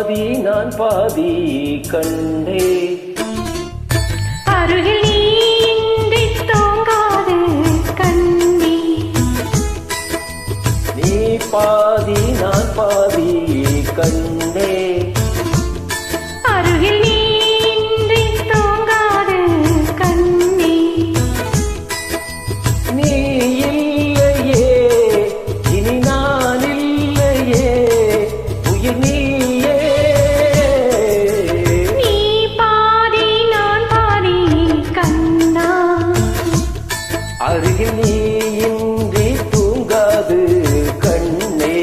பாதி நான் பாதி கண்டே அருகில் நீ தூங்காது கண்ணே நீ பாதி நான் பாதி கண்டே அருகில் நீ தூங்காது கண்ணே நீ இல்லையே இனி நான் இல்லையே உயிர் நீயே நீ பாதி நான் பாதி கண்ணா அருகில் நீ இன்றி தூங்காது கண்ணே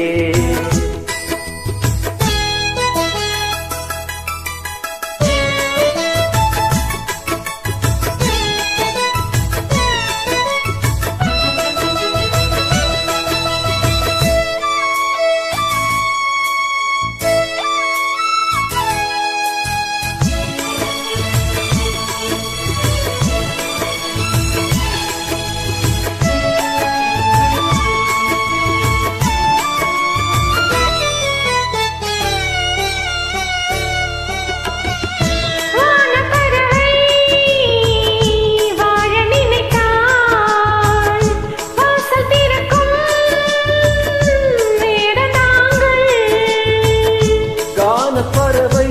பறவை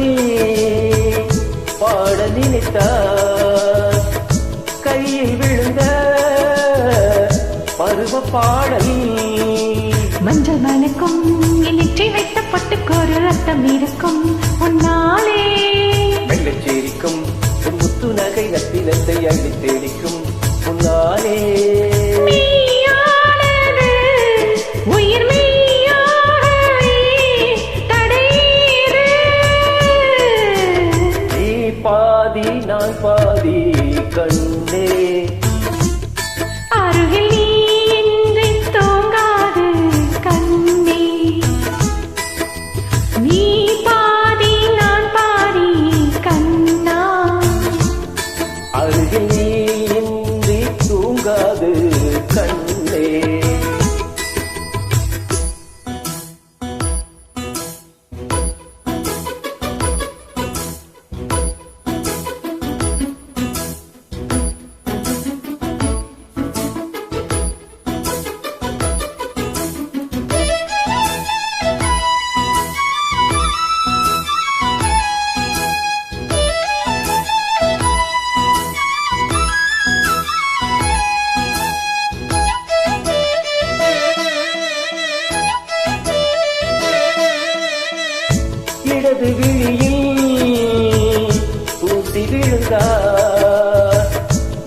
பாட நினைத்தார் கையில் விழுந்த பருவ பாடல் மஞ்சள் மணக்கும் நெற்றி வைத்த பட்டுக்கொரு ரத்தம் இருக்கும் உன்னாலே வெள்ளச்சேரிக்கும் முத்து நகை ரத்தினத்தை அள்ளி தேடிக்கும் உன்னாலே உயிர் பாதி நான் பாதி கண்டே அருகில் நீ இன்றி தூங்காது கண்ணே நீ பாதி நான் பாதி கண்ணா அருகில் நீ இன்றி தூங்காது கண்ணே இடது விழியில் ஊசி விழுந்தார்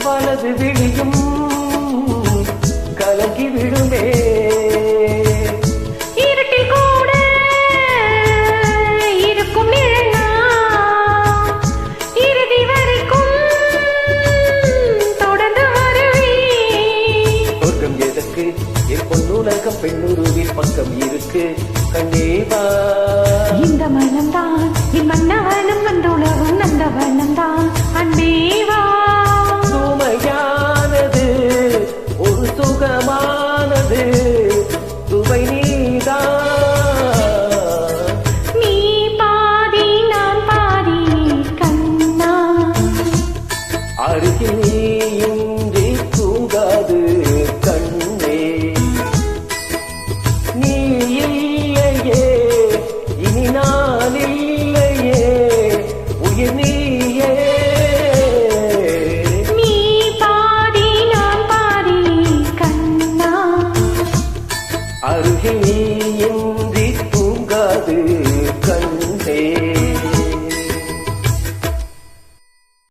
வலது விழியும் கலங்கி விடுமே இருட்டில் கூட இருக்கும் நிழலா இறுதி வரைக்கும் தொடர்ந்து வருவே சொர்க்கம் எதற்கு என் பொன்னுலகம் பெண்ணுருவில் பக்கம் இருக்கு கண்ணேவா